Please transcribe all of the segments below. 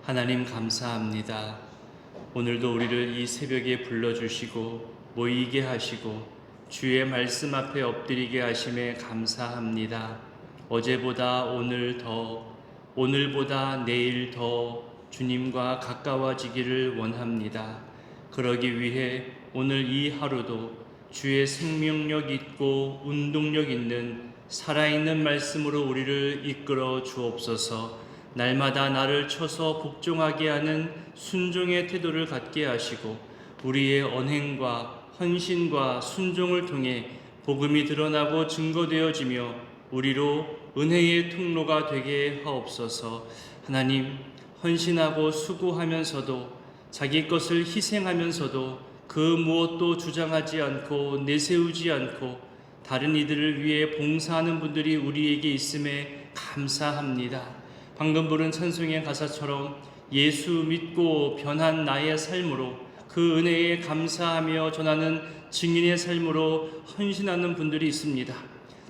하나님 감사합니다. 오늘도 우리를 이 새벽에 불러주시고 모이게 하시고 주의 말씀 앞에 엎드리게 하심에 감사합니다. 어제보다 오늘 더, 오늘보다 내일 더 주님과 가까워지기를 원합니다. 그러기 위해 오늘 이 하루도 주의 생명력 있고 운동력 있는 살아있는 말씀으로 우리를 이끌어 주옵소서. 날마다 나를 쳐서 복종하게 하는 순종의 태도를 갖게 하시고 우리의 언행과 헌신과 순종을 통해 복음이 드러나고 증거되어지며 우리로 은혜의 통로가 되게 하옵소서. 하나님, 헌신하고 수고하면서도 자기 것을 희생하면서도 그 무엇도 주장하지 않고 내세우지 않고 다른 이들을 위해 봉사하는 분들이 우리에게 있음에 감사합니다. 방금 부른 찬송의 가사처럼 예수 믿고 변한 나의 삶으로 그 은혜에 감사하며 전하는 증인의 삶으로 헌신하는 분들이 있습니다.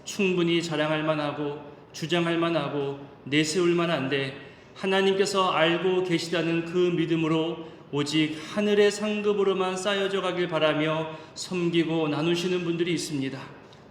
충분히 자랑할 만하고 주장할 만하고 내세울 만한데 하나님께서 알고 계시다는 그 믿음으로 오직 하늘의 상급으로만 쌓여져 가길 바라며 섬기고 나누시는 분들이 있습니다.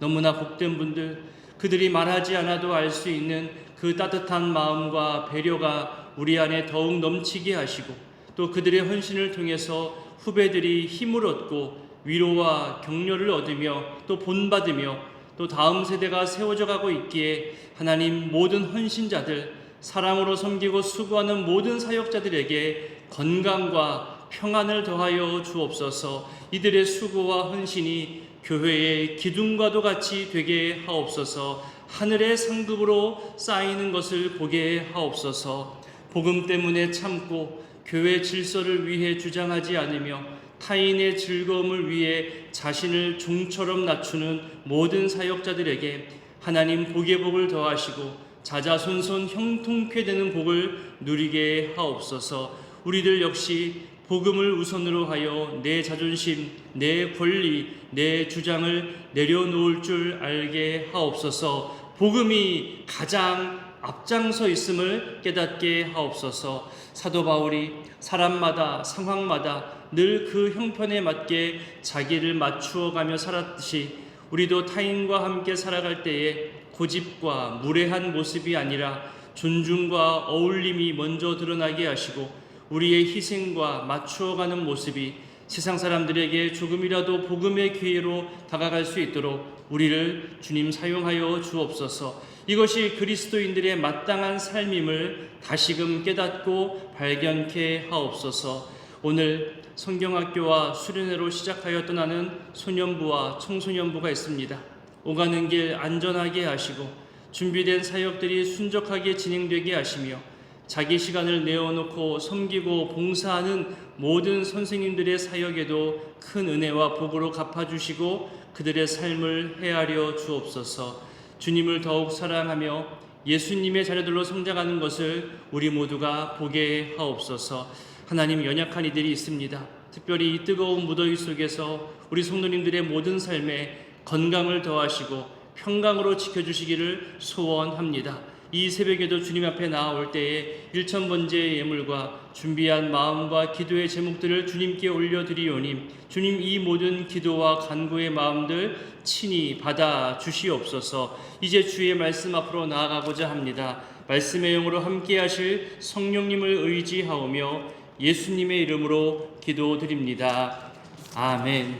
너무나 복된 분들, 그들이 말하지 않아도 알 수 있는 그 따뜻한 마음과 배려가 우리 안에 더욱 넘치게 하시고 또 그들의 헌신을 통해서 후배들이 힘을 얻고 위로와 격려를 얻으며 또 본받으며 또 다음 세대가 세워져 가고 있기에 하나님, 모든 헌신자들, 사랑으로 섬기고 수고하는 모든 사역자들에게 건강과 평안을 더하여 주옵소서. 이들의 수고와 헌신이 교회의 기둥과도 같이 되게 하옵소서. 하늘의 상급으로 쌓이는 것을 보게 하옵소서. 복음 때문에 참고 교회 질서를 위해 주장하지 않으며 타인의 즐거움을 위해 자신을 종처럼 낮추는 모든 사역자들에게 하나님 복의 복을 더하시고 자자손손 형통케 되는 복을 누리게 하옵소서. 우리들 역시 복음을 우선으로 하여 내 자존심, 내 권리, 내 주장을 내려놓을 줄 알게 하옵소서. 복음이 가장 앞장서 있음을 깨닫게 하옵소서. 사도 바울이 사람마다 상황마다 늘 그 형편에 맞게 자기를 맞추어 가며 살았듯이 우리도 타인과 함께 살아갈 때에 고집과 무례한 모습이 아니라 존중과 어울림이 먼저 드러나게 하시고 우리의 희생과 맞추어가는 모습이 세상 사람들에게 조금이라도 복음의 기회로 다가갈 수 있도록 우리를 주님 사용하여 주옵소서. 이것이 그리스도인들의 마땅한 삶임을 다시금 깨닫고 발견케 하옵소서. 오늘 성경학교와 수련회로 시작하여 떠나는 소년부와 청소년부가 있습니다. 오가는 길 안전하게 하시고 준비된 사역들이 순적하게 진행되게 하시며 자기 시간을 내어놓고 섬기고 봉사하는 모든 선생님들의 사역에도 큰 은혜와 복으로 갚아주시고 그들의 삶을 헤아려 주옵소서. 주님을 더욱 사랑하며 예수님의 자녀들로 성장하는 것을 우리 모두가 보게 하옵소서. 하나님, 연약한 이들이 있습니다. 특별히 이 뜨거운 무더위 속에서 우리 성도님들의 모든 삶에 건강을 더하시고 평강으로 지켜주시기를 소원합니다. 이 새벽에도 주님 앞에 나아올 때에 일천번제의 예물과 준비한 마음과 기도의 제목들을 주님께 올려드리오니 주님, 이 모든 기도와 간구의 마음들 친히 받아 주시옵소서. 이제 주의 말씀 앞으로 나아가고자 합니다. 말씀의 영으로 함께 하실 성령님을 의지하오며 예수님의 이름으로 기도드립니다. 아멘.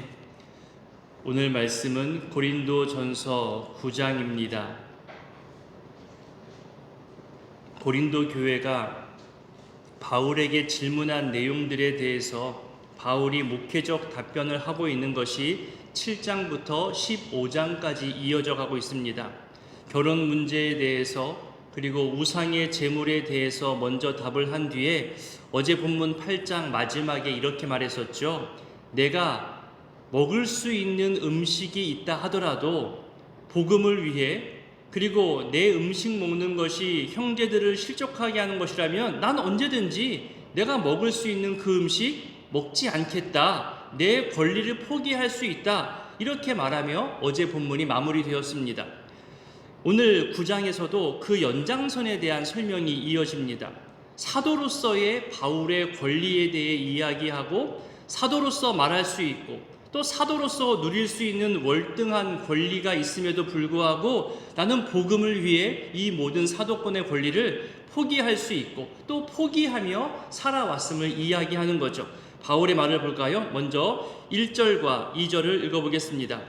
오늘 말씀은 고린도전서 9장입니다. 고린도 교회가 바울에게 질문한 내용들에 대해서 바울이 목회적 답변을 하고 있는 것이 7장부터 15장까지 이어져 가고 있습니다. 결혼 문제에 대해서 그리고 우상의 제물에 대해서 먼저 답을 한 뒤에 어제 본문 8장 마지막에 이렇게 말했었죠. 내가 먹을 수 있는 음식이 있다 하더라도 복음을 위해, 그리고 내 음식 먹는 것이 형제들을 실족하게 하는 것이라면 난 언제든지 내가 먹을 수 있는 그 음식 먹지 않겠다. 내 권리를 포기할 수 있다. 이렇게 말하며 어제 본문이 마무리되었습니다. 오늘 9장에서도 그 연장선에 대한 설명이 이어집니다. 사도로서의 바울의 권리에 대해 이야기하고 사도로서 말할 수 있고 또 사도로서 누릴 수 있는 월등한 권리가 있음에도 불구하고 나는 복음을 위해 이 모든 사도권의 권리를 포기할 수 있고 또 포기하며 살아왔음을 이야기하는 거죠. 바울의 말을 볼까요? 먼저 1절과 2절을 읽어보겠습니다.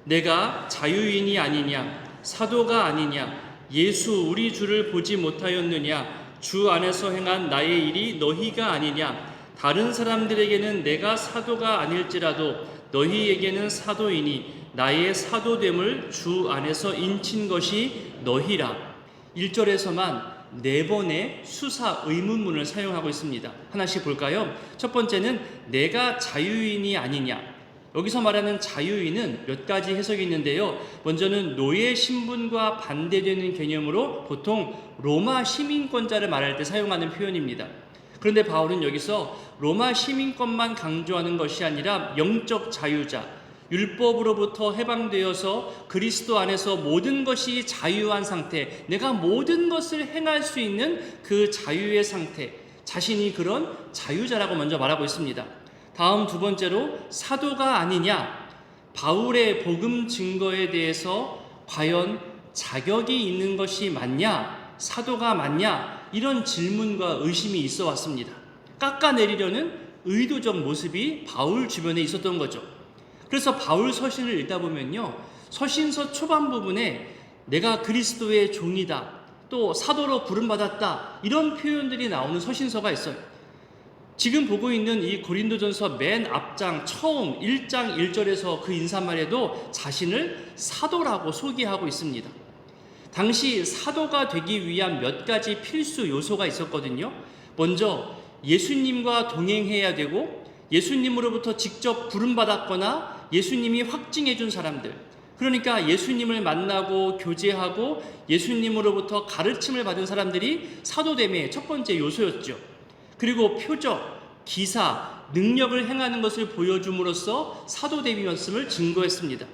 내가 자유인이 아니냐, 사도가 아니냐, 예수 우리 주를 보지 못하였느냐, 주 안에서 행한 나의 일이 너희가 아니냐, 다른 사람들에게는 내가 사도가 아닐지라도 너희에게는 사도이니 나의 사도됨을 주 안에서 인친 것이 너희라. 1절에서만 4번의 수사 의문문을 사용하고 있습니다. 하나씩 볼까요? 첫 번째는 내가 자유인이 아니냐. 여기서 말하는 자유인은 몇 가지 해석이 있는데요. 먼저는 노예 신분과 반대되는 개념으로 보통 로마 시민권자를 말할 때 사용하는 표현입니다. 그런데 바울은 여기서 로마 시민권만 강조하는 것이 아니라 영적 자유자, 율법으로부터 해방되어서 그리스도 안에서 모든 것이 자유한 상태, 내가 모든 것을 행할 수 있는 그 자유의 상태, 자신이 그런 자유자라고 먼저 말하고 있습니다. 다음 두 번째로 사도가 아니냐, 바울의 복음 증거에 대해서 과연 자격이 있는 것이 맞냐, 사도가 맞냐, 이런 질문과 의심이 있어 왔습니다. 깎아내리려는 의도적 모습이 바울 주변에 있었던 거죠. 그래서 바울 서신을 읽다 보면요, 서신서 초반 부분에 내가 그리스도의 종이다, 또 사도로 부름받았다, 이런 표현들이 나오는 서신서가 있어요. 지금 보고 있는 이 고린도전서 맨 앞장 처음 1장 1절에서 그 인사말에도 자신을 사도라고 소개하고 있습니다. 당시 사도가 되기 위한 몇 가지 필수 요소가 있었거든요. 먼저 예수님과 동행해야 되고 예수님으로부터 직접 부름받았거나 예수님이 확증해 준 사람들, 그러니까 예수님을 만나고 교제하고 예수님으로부터 가르침을 받은 사람들이 사도됨의 첫 번째 요소였죠. 그리고 표적, 기사, 능력을 행하는 것을 보여줌으로써 사도됨이었음을 증거했습니다.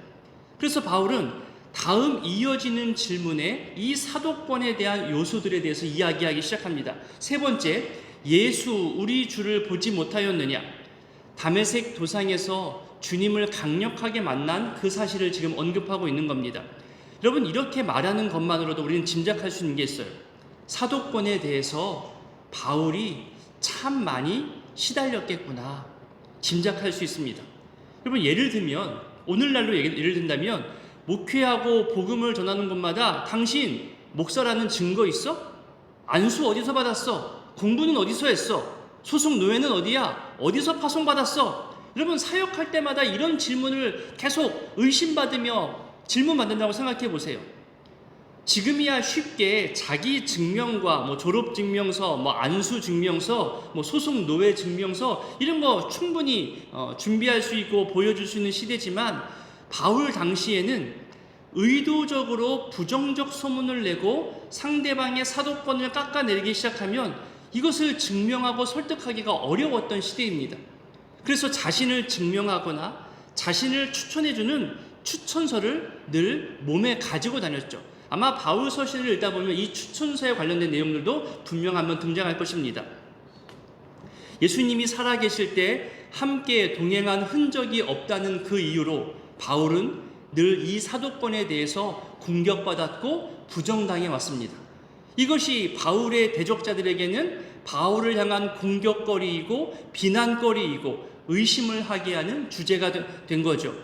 그래서 바울은 다음 이어지는 질문에 이 사도권에 대한 요소들에 대해서 이야기하기 시작합니다. 세 번째, 예수 우리 주를 보지 못하였느냐. 다메섹 도상에서 주님을 강력하게 만난 그 사실을 지금 언급하고 있는 겁니다. 여러분, 이렇게 말하는 것만으로도 우리는 짐작할 수 있는 게 있어요. 사도권에 대해서 바울이 참 많이 시달렸겠구나 짐작할 수 있습니다. 여러분, 예를 들면 오늘날로 예를 든다면 목회하고 복음을 전하는 곳마다 당신 목사라는 증거 있어? 안수 어디서 받았어? 공부는 어디서 했어? 소속 노예는 어디야? 어디서 파송받았어? 여러분, 사역할 때마다 이런 질문을 계속 의심받으며 질문받는다고 생각해 보세요. 지금이야 쉽게 자기 증명과 졸업 증명서, 안수 증명서, 소속 노예 증명서 이런 거 충분히 준비할 수 있고 보여줄 수 있는 시대지만 바울 당시에는 의도적으로 부정적 소문을 내고 상대방의 사도권을 깎아내리기 시작하면 이것을 증명하고 설득하기가 어려웠던 시대입니다. 그래서 자신을 증명하거나 자신을 추천해주는 추천서를 늘 몸에 가지고 다녔죠. 아마 바울 서신을 읽다 보면 이 추천서에 관련된 내용들도 분명 한번 등장할 것입니다. 예수님이 살아계실 때 함께 동행한 흔적이 없다는 그 이유로 바울은 늘 이 사도권에 대해서 공격받았고 부정당해 왔습니다. 이것이 바울의 대적자들에게는 바울을 향한 공격거리이고 비난거리이고 의심을 하게 하는 주제가 된 거죠.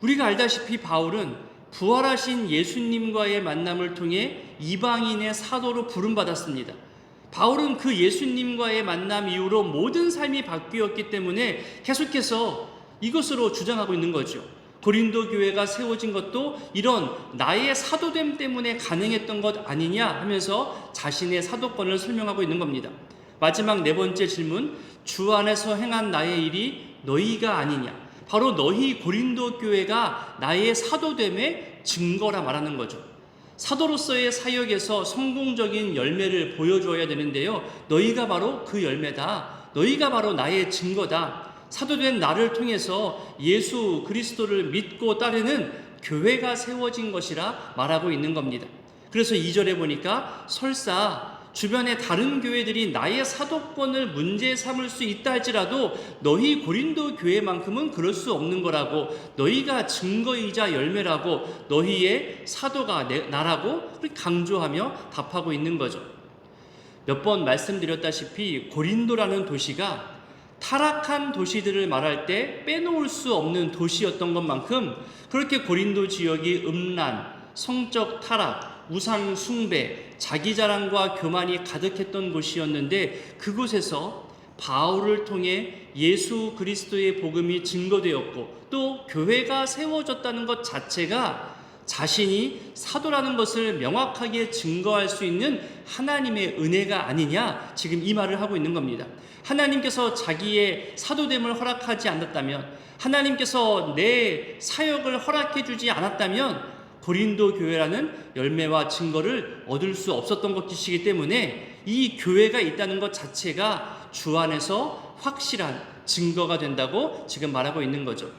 우리가 알다시피 바울은 부활하신 예수님과의 만남을 통해 이방인의 사도로 부름받았습니다. 바울은 그 예수님과의 만남 이후로 모든 삶이 바뀌었기 때문에 계속해서 이것으로 주장하고 있는 거죠. 고린도 교회가 세워진 것도 이런 나의 사도됨 때문에 가능했던 것 아니냐 하면서 자신의 사도권을 설명하고 있는 겁니다. 마지막 네 번째 질문, 주 안에서 행한 나의 일이 너희가 아니냐. 바로 너희 고린도 교회가 나의 사도됨의 증거라 말하는 거죠. 사도로서의 사역에서 성공적인 열매를 보여줘야 되는데요, 너희가 바로 그 열매다. 너희가 바로 나의 증거다. 사도된 나를 통해서 예수 그리스도를 믿고 따르는 교회가 세워진 것이라 말하고 있는 겁니다. 그래서 2절에 보니까 설사 주변의 다른 교회들이 나의 사도권을 문제 삼을 수 있다 할지라도 너희 고린도 교회만큼은 그럴 수 없는 거라고, 너희가 증거이자 열매라고, 너희의 사도가 나라고 강조하며 답하고 있는 거죠. 몇 번 말씀드렸다시피 고린도라는 도시가 타락한 도시들을 말할 때 빼놓을 수 없는 도시였던 것만큼 그렇게 고린도 지역이 음란, 성적 타락, 우상 숭배, 자기 자랑과 교만이 가득했던 곳이었는데, 그곳에서 바울을 통해 예수 그리스도의 복음이 증거되었고 또 교회가 세워졌다는 것 자체가 자신이 사도라는 것을 명확하게 증거할 수 있는 하나님의 은혜가 아니냐, 지금 이 말을 하고 있는 겁니다. 하나님께서 자기의 사도됨을 허락하지 않았다면, 하나님께서 내 사역을 허락해 주지 않았다면 고린도 교회라는 열매와 증거를 얻을 수 없었던 것이기 때문에 이 교회가 있다는 것 자체가 주 안에서 확실한 증거가 된다고 지금 말하고 있는 거죠.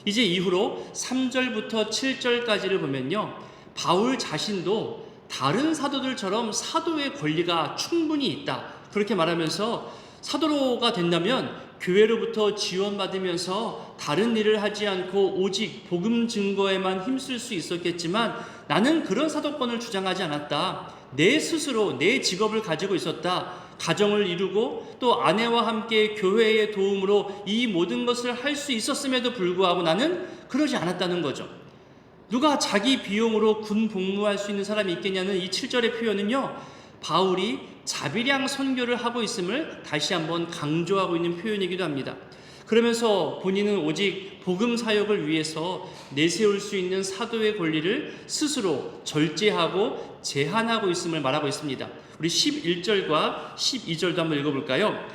이제 이후로 3절부터 7절까지를 보면요, 바울 자신도 다른 사도들처럼 사도의 권리가 충분히 있다, 그렇게 말하면서 사도가 된다면 교회로부터 지원받으면서 다른 일을 하지 않고 오직 복음 증거에만 힘쓸 수 있었겠지만, 나는 그런 사도권을 주장하지 않았다. 내 스스로 내 직업을 가지고 있었다. 가정을 이루고 또 아내와 함께 교회의 도움으로 이 모든 것을 할 수 있었음에도 불구하고 나는 그러지 않았다는 거죠. 누가 자기 비용으로 군 복무할 수 있는 사람이 있겠냐는 이 7절의 표현은요, 바울이 자비량 선교를 하고 있음을 다시 한번 강조하고 있는 표현이기도 합니다. 그러면서 본인은 오직 복음 사역을 위해서 내세울 수 있는 사도의 권리를 스스로 절제하고 제한하고 있음을 말하고 있습니다. 우리 11절과 12절도 한번 읽어볼까요?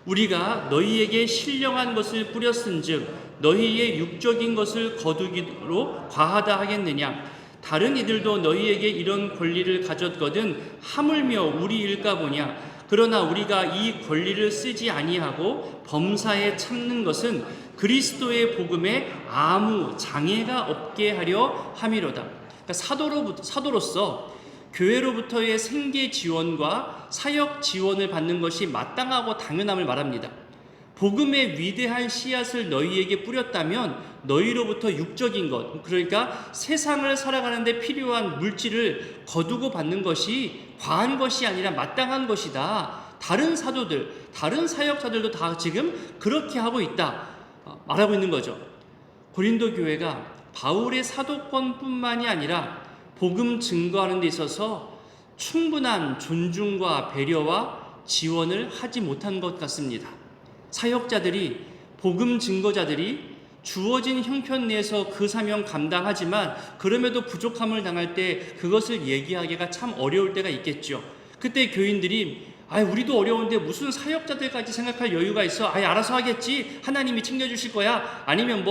우리가 너희에게 신령한 것을 뿌렸은즉 너희의 육적인 것을 거두기로 과하다 하겠느냐? 다른 이들도 너희에게 이런 권리를 가졌거든 하물며 우리 일까 보냐? 그러나 우리가 이 권리를 쓰지 아니하고 범사에 참는 것은 그리스도의 복음에 아무 장애가 없게 하려 함이로다. 그러니까 사도로서 교회로부터의 생계 지원과 사역 지원을 받는 것이 마땅하고 당연함을 말합니다. 복음의 위대한 씨앗을 너희에게 뿌렸다면 너희로부터 육적인 것, 그러니까 세상을 살아가는 데 필요한 물질을 거두고 받는 것이 과한 것이 아니라 마땅한 것이다. 다른 사도들, 다른 사역자들도 다 지금 그렇게 하고 있다, 말하고 있는 거죠. 고린도 교회가 바울의 사도권뿐만이 아니라 복음 증거하는 데 있어서 충분한 존중과 배려와 지원을 하지 못한 것 같습니다. 사역자들이, 복음 증거자들이 주어진 형편 내에서 그 사명 감당하지만 그럼에도 부족함을 당할 때 그것을 얘기하기가 참 어려울 때가 있겠죠. 그때 교인들이 우리도 어려운데 무슨 사역자들까지 생각할 여유가 있어? 알아서 하겠지. 하나님이 챙겨주실 거야. 아니면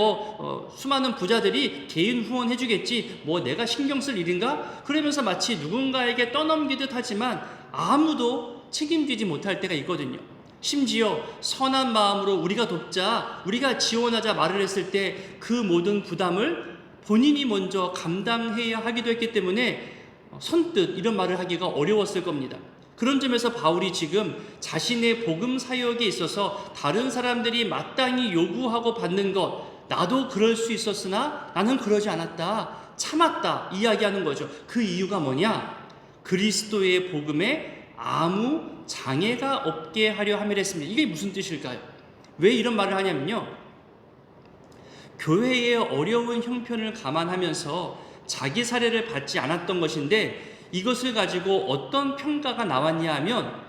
수많은 부자들이 개인 후원해 주겠지. 내가 신경 쓸 일인가? 그러면서 마치 누군가에게 떠넘기듯 하지만 아무도 책임지지 못할 때가 있거든요. 심지어 선한 마음으로 우리가 돕자, 우리가 지원하자 말을 했을 때 그 모든 부담을 본인이 먼저 감당해야 하기도 했기 때문에 선뜻 이런 말을 하기가 어려웠을 겁니다. 그런 점에서 바울이 지금 자신의 복음 사역에 있어서 다른 사람들이 마땅히 요구하고 받는 것, 나도 그럴 수 있었으나 나는 그러지 않았다, 참았다, 이야기하는 거죠. 그 이유가 뭐냐? 그리스도의 복음에 아무 장애가 없게 하려 함이라 했습니다. 이게 무슨 뜻일까요? 왜 이런 말을 하냐면요, 교회의 어려운 형편을 감안하면서 자기 사례를 받지 않았던 것인데, 이것을 가지고 어떤 평가가 나왔냐 하면,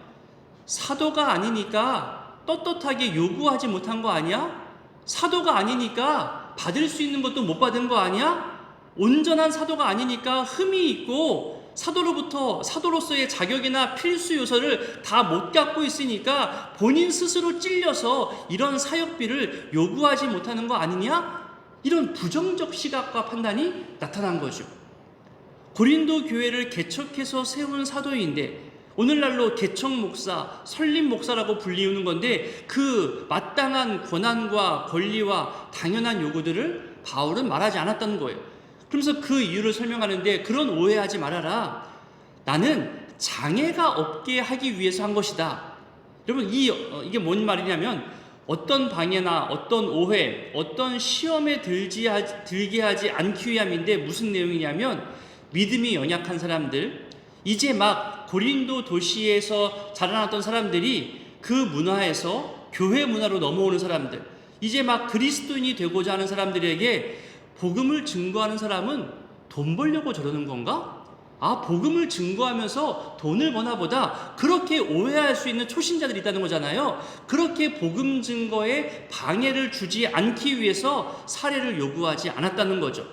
사도가 아니니까 떳떳하게 요구하지 못한 거 아니야? 사도가 아니니까 받을 수 있는 것도 못 받은 거 아니야? 온전한 사도가 아니니까 흠이 있고 사도로서의 자격이나 필수 요소를 다 못 갖고 있으니까 본인 스스로 찔려서 이런 사역비를 요구하지 못하는 거 아니냐? 이런 부정적 시각과 판단이 나타난 거죠. 고린도 교회를 개척해서 세운 사도인데, 오늘날로 개척 목사, 설립 목사라고 불리우는 건데, 그 마땅한 권한과 권리와 당연한 요구들을 바울은 말하지 않았다는 거예요. 그러면서 그 이유를 설명하는데, 그런 오해하지 말아라. 나는 장애가 없게 하기 위해서 한 것이다. 여러분, 이게 뭔 말이냐면 어떤 방해나 어떤 오해, 어떤 시험에 들게 하지 않기 위함인데, 무슨 내용이냐면 믿음이 연약한 사람들, 이제 막 고린도 도시에서 자라났던 사람들이 그 문화에서 교회 문화로 넘어오는 사람들, 이제 막 그리스도인이 되고자 하는 사람들에게 복음을 증거하는 사람은 돈 벌려고 저러는 건가? 복음을 증거하면서 돈을 버나 보다, 그렇게 오해할 수 있는 초신자들이 있다는 거잖아요. 그렇게 복음 증거에 방해를 주지 않기 위해서 사례를 요구하지 않았다는 거죠.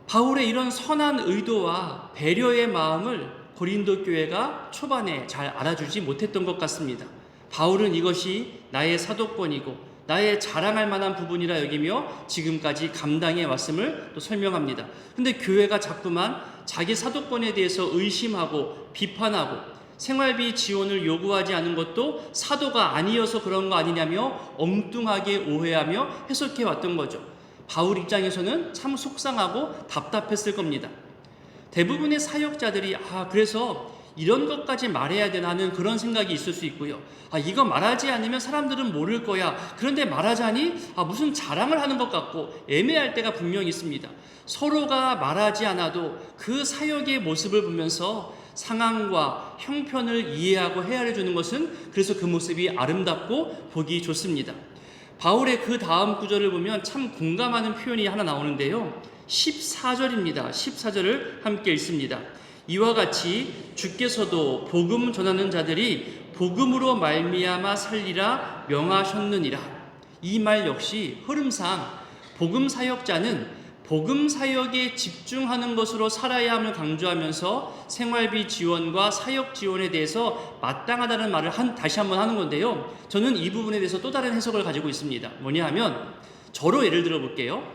바울의 이런 선한 의도와 배려의 마음을 고린도 교회가 초반에 잘 알아주지 못했던 것 같습니다. 바울은 이것이 나의 사도권이고 나의 자랑할 만한 부분이라 여기며 지금까지 감당해 왔음을 또 설명합니다. 근데 교회가 자꾸만 자기 사도권에 대해서 의심하고 비판하고 생활비 지원을 요구하지 않은 것도 사도가 아니어서 그런 거 아니냐며 엉뚱하게 오해하며 해석해 왔던 거죠. 바울 입장에서는 참 속상하고 답답했을 겁니다. 대부분의 사역자들이 그래서 이런 것까지 말해야 되나 하는 그런 생각이 있을 수 있고요. 이거 말하지 않으면 사람들은 모를 거야. 그런데 말하자니 무슨 자랑을 하는 것 같고 애매할 때가 분명히 있습니다. 서로가 말하지 않아도 그 사역의 모습을 보면서 상황과 형편을 이해하고 헤아려 주는 것은 그래서 그 모습이 아름답고 보기 좋습니다. 바울의 그 다음 구절을 보면 참 공감하는 표현이 하나 나오는데요. 14절입니다. 14절을 함께 읽습니다. 이와 같이 주께서도 복음 전하는 자들이 복음으로 말미암아 살리라 명하셨느니라. 이 말 역시 흐름상 복음 사역자는 복음 사역에 집중하는 것으로 살아야 함을 강조하면서 생활비 지원과 사역 지원에 대해서 마땅하다는 말을 다시 한번 하는 건데요. 저는 이 부분에 대해서 또 다른 해석을 가지고 있습니다. 뭐냐 하면, 저로 예를 들어 볼게요.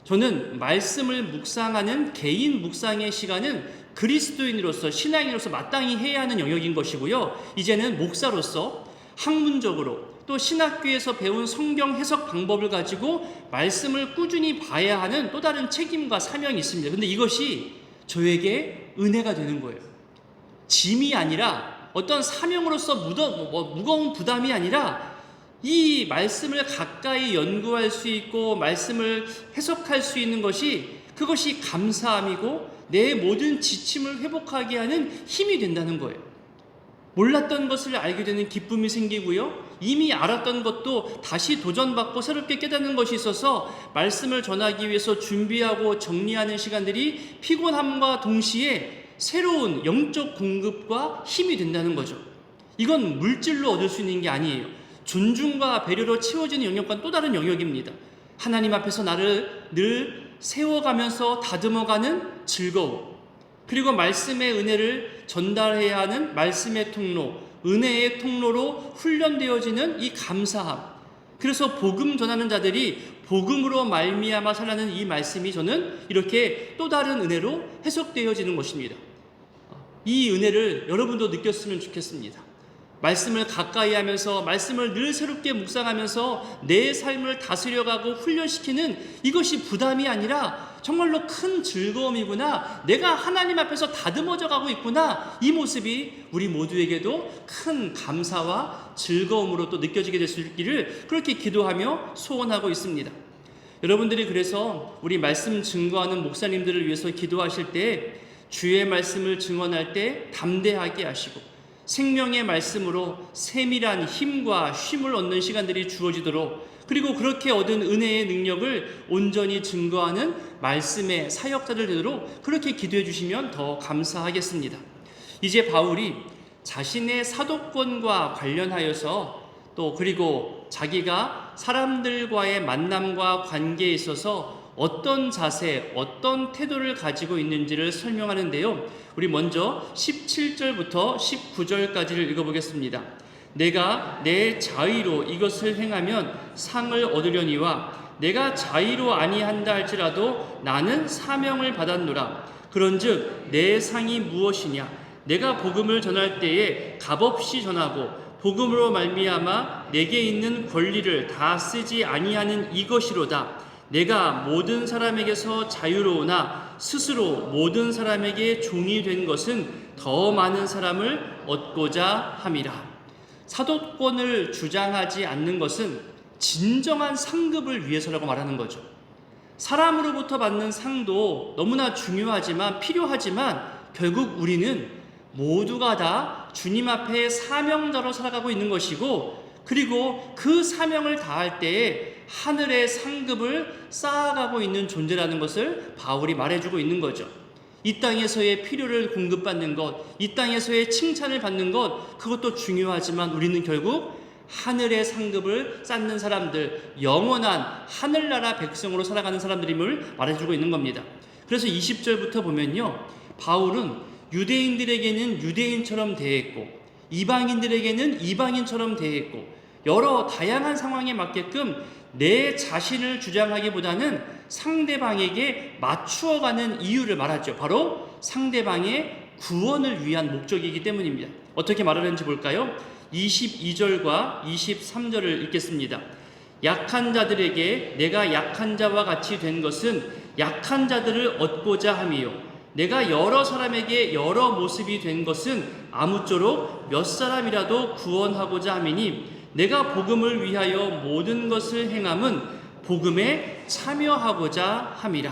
저는 말씀을 묵상하는 개인 묵상의 시간은 그리스도인으로서, 신앙인으로서 마땅히 해야 하는 영역인 것이고요. 이제는 목사로서 학문적으로 또 신학교에서 배운 성경 해석 방법을 가지고 말씀을 꾸준히 봐야 하는 또 다른 책임과 사명이 있습니다. 근데 이것이 저에게 은혜가 되는 거예요. 짐이 아니라, 어떤 사명으로서 무거운 부담이 아니라, 이 말씀을 가까이 연구할 수 있고 말씀을 해석할 수 있는 그것이 감사함이고 내 모든 지침을 회복하게 하는 힘이 된다는 거예요. 몰랐던 것을 알게 되는 기쁨이 생기고요. 이미 알았던 것도 다시 도전받고 새롭게 깨닫는 것이 있어서 말씀을 전하기 위해서 준비하고 정리하는 시간들이 피곤함과 동시에 새로운 영적 공급과 힘이 된다는 거죠. 이건 물질로 얻을 수 있는 게 아니에요. 존중과 배려로 채워지는 영역과는 또 다른 영역입니다. 하나님 앞에서 나를 늘 세워가면서 다듬어가는 즐거움, 그리고 말씀의 은혜를 전달해야 하는 말씀의 통로, 은혜의 통로로 훈련되어지는 이 감사함, 그래서 복음 전하는 자들이 복음으로 말미암아 살라는 이 말씀이 저는 이렇게 또 다른 은혜로 해석되어지는 것입니다. 이 은혜를 여러분도 느꼈으면 좋겠습니다. 말씀을 가까이 하면서 말씀을 늘 새롭게 묵상하면서 내 삶을 다스려가고 훈련시키는 이것이 부담이 아니라 정말로 큰 즐거움이구나, 내가 하나님 앞에서 다듬어져 가고 있구나, 이 모습이 우리 모두에게도 큰 감사와 즐거움으로 또 느껴지게 될 수 있기를 그렇게 기도하며 소원하고 있습니다. 여러분들이 그래서 우리 말씀 증거하는 목사님들을 위해서 기도하실 때 주의 말씀을 증언할 때 담대하게 하시고 생명의 말씀으로 세밀한 힘과 쉼을 얻는 시간들이 주어지도록, 그리고 그렇게 얻은 은혜의 능력을 온전히 증거하는 말씀의 사역자들 되도록 그렇게 기도해 주시면 더 감사하겠습니다. 이제 바울이 자신의 사도권과 관련하여서 또 그리고 자기가 사람들과의 만남과 관계에 있어서 어떤 자세, 어떤 태도를 가지고 있는지를 설명하는데요. 우리 먼저 17절부터 19절까지를 읽어보겠습니다. 내가 내 자의로 이것을 행하면 상을 얻으려니와 내가 자의로 아니한다 할지라도 나는 사명을 받았노라. 그런즉 내 상이 무엇이냐? 내가 복음을 전할 때에 값없이 전하고 복음으로 말미암아 내게 있는 권리를 다 쓰지 아니하는 이것이로다. 내가 모든 사람에게서 자유로우나 스스로 모든 사람에게 종이 된 것은 더 많은 사람을 얻고자 함이라. 사도권을 주장하지 않는 것은 진정한 상급을 위해서라고 말하는 거죠. 사람으로부터 받는 상도 너무나 중요하지만 필요하지만 결국 우리는 모두가 다 주님 앞에 사명자로 살아가고 있는 것이고, 그리고 그 사명을 다할 때에 하늘의 상급을 쌓아가고 있는 존재라는 것을 바울이 말해주고 있는 거죠. 이 땅에서의 필요를 공급받는 것, 이 땅에서의 칭찬을 받는 것, 그것도 중요하지만 우리는 결국 하늘의 상급을 쌓는 사람들, 영원한 하늘나라 백성으로 살아가는 사람들임을 말해주고 있는 겁니다. 그래서 20절부터 보면요, 바울은 유대인들에게는 유대인처럼 대했고 이방인들에게는 이방인처럼 대했고 여러 다양한 상황에 맞게끔 내 자신을 주장하기보다는 상대방에게 맞추어가는 이유를 말하죠. 바로 상대방의 구원을 위한 목적이기 때문입니다. 어떻게 말하는지 볼까요? 22절과 23절을 읽겠습니다. 약한 자들에게 내가 약한 자와 같이 된 것은 약한 자들을 얻고자 함이요, 내가 여러 사람에게 여러 모습이 된 것은 아무쪼록 몇 사람이라도 구원하고자 함이니, 내가 복음을 위하여 모든 것을 행함은 복음에 참여하고자 함이라.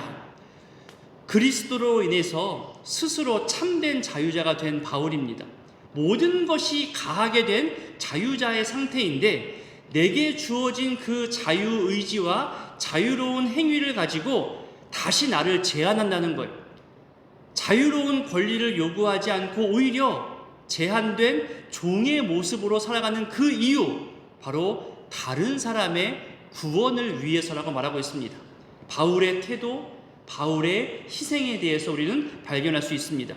그리스도로 인해서 스스로 참된 자유자가 된 바울입니다. 모든 것이 가하게 된 자유자의 상태인데, 내게 주어진 그 자유의지와 자유로운 행위를 가지고 다시 나를 제한한다는 거예요. 자유로운 권리를 요구하지 않고 오히려 제한된 종의 모습으로 살아가는 그 이유, 바로 다른 사람의 구원을 위해서라고 말하고 있습니다. 바울의 태도, 바울의 희생에 대해서 우리는 발견할 수 있습니다.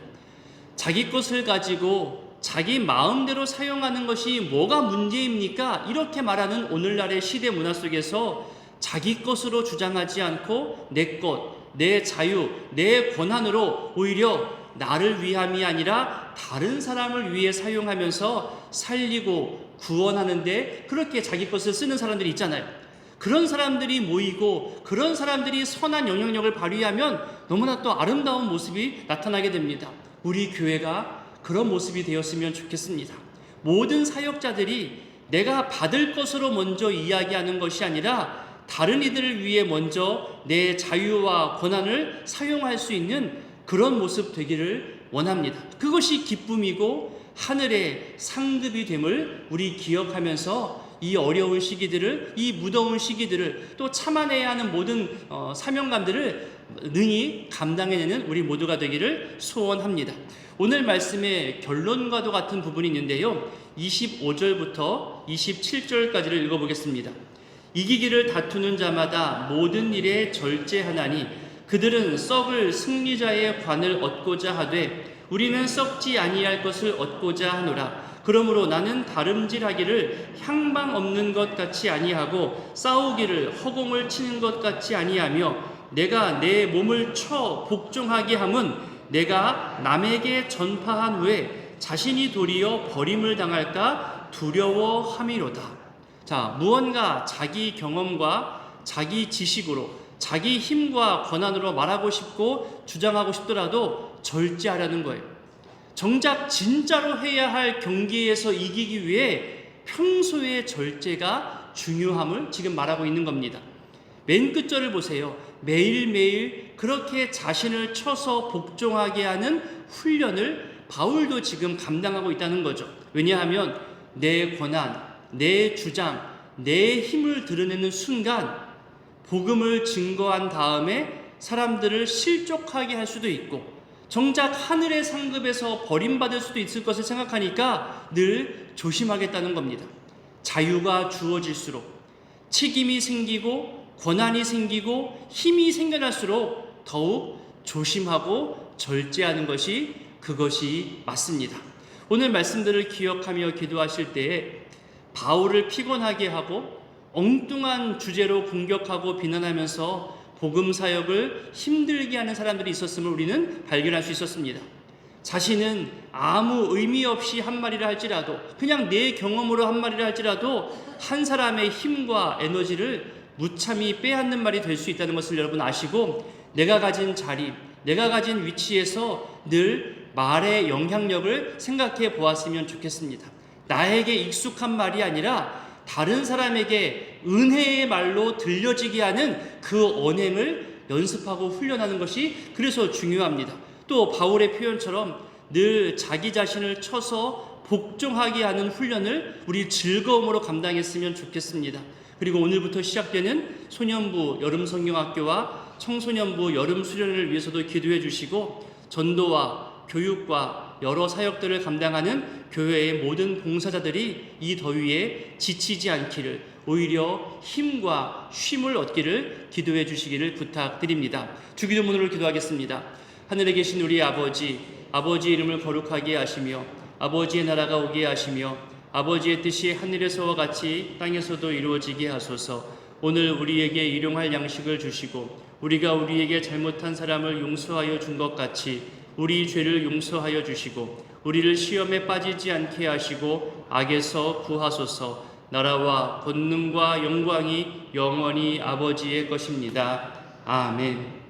자기 것을 가지고 자기 마음대로 사용하는 것이 뭐가 문제입니까? 이렇게 말하는 오늘날의 시대 문화 속에서 자기 것으로 주장하지 않고 내 것, 내 자유, 내 권한으로 오히려 나를 위함이 아니라 다른 사람을 위해 사용하면서 살리고 구원하는데 그렇게 자기 것을 쓰는 사람들이 있잖아요. 그런 사람들이 모이고 그런 사람들이 선한 영향력을 발휘하면 너무나 또 아름다운 모습이 나타나게 됩니다. 우리 교회가 그런 모습이 되었으면 좋겠습니다. 모든 사역자들이 내가 받을 것으로 먼저 이야기하는 것이 아니라 다른 이들을 위해 먼저 내 자유와 권한을 사용할 수 있는 그런 모습 되기를 원합니다. 그것이 기쁨이고 하늘의 상급이 됨을 우리 기억하면서 이 어려운 시기들을, 이 무더운 시기들을, 또 참아내야 하는 모든 사명감들을 능히 감당해내는 우리 모두가 되기를 소원합니다. 오늘 말씀의 결론과도 같은 부분이 있는데요, 25절부터 27절까지를 읽어보겠습니다. 이기기를 다투는 자마다 모든 일에 절제하나니 그들은 썩을 승리자의 관을 얻고자 하되 우리는 썩지 아니할 것을 얻고자 하노라. 그러므로 나는 다름질하기를 향방 없는 것 같이 아니하고 싸우기를 허공을 치는 것 같이 아니하며 내가 내 몸을 쳐 복종하게 함은 내가 남에게 전파한 후에 자신이 도리어 버림을 당할까 두려워함이로다. 자, 무언가 자기 경험과 자기 지식으로, 자기 힘과 권한으로 말하고 싶고 주장하고 싶더라도 절제하려는 거예요. 정작 진짜로 해야 할 경기에서 이기기 위해 평소의 절제가 중요함을 지금 말하고 있는 겁니다. 맨 끝절을 보세요. 매일매일 그렇게 자신을 쳐서 복종하게 하는 훈련을 바울도 지금 감당하고 있다는 거죠. 왜냐하면 내 권한, 내 주장, 내 힘을 드러내는 순간 복음을 증거한 다음에 사람들을 실족하게 할 수도 있고 정작 하늘의 상급에서 버림받을 수도 있을 것을 생각하니까 늘 조심하겠다는 겁니다. 자유가 주어질수록 책임이 생기고 권한이 생기고 힘이 생겨날수록 더욱 조심하고 절제하는 것이 그것이 맞습니다. 오늘 말씀들을 기억하며 기도하실 때에 바울을 피곤하게 하고 엉뚱한 주제로 공격하고 비난하면서 복음 사역을 힘들게 하는 사람들이 있었음을 우리는 발견할 수 있었습니다. 자신은 아무 의미 없이 한 말이라 할지라도, 그냥 내 경험으로 한 말이라 할지라도 한 사람의 힘과 에너지를 무참히 빼앗는 말이 될 수 있다는 것을 여러분 아시고, 내가 가진 자리, 내가 가진 위치에서 늘 말의 영향력을 생각해 보았으면 좋겠습니다. 나에게 익숙한 말이 아니라 다른 사람에게 은혜의 말로 들려지게 하는 그 언행을 연습하고 훈련하는 것이 그래서 중요합니다. 또 바울의 표현처럼 늘 자기 자신을 쳐서 복종하게 하는 훈련을 우리 즐거움으로 감당했으면 좋겠습니다. 그리고 오늘부터 시작되는 소년부 여름성경학교와 청소년부 여름수련을 위해서도 기도해 주시고, 전도와 교육과 여러 사역들을 감당하는 교회의 모든 봉사자들이 이 더위에 지치지 않기를, 오히려 힘과 쉼을 얻기를 기도해 주시기를 부탁드립니다. 주기도문으로 기도하겠습니다. 하늘에 계신 우리 아버지, 아버지의 이름을 거룩하게 하시며 아버지의 나라가 오게 하시며 아버지의 뜻이 하늘에서와 같이 땅에서도 이루어지게 하소서. 오늘 우리에게 일용할 양식을 주시고 우리가 우리에게 잘못한 사람을 용서하여 준 것 같이 우리 죄를 용서하여 주시고 우리를 시험에 빠지지 않게 하시고 악에서 구하소서. 나라와 권능과 영광이 영원히 아버지의 것입니다. 아멘.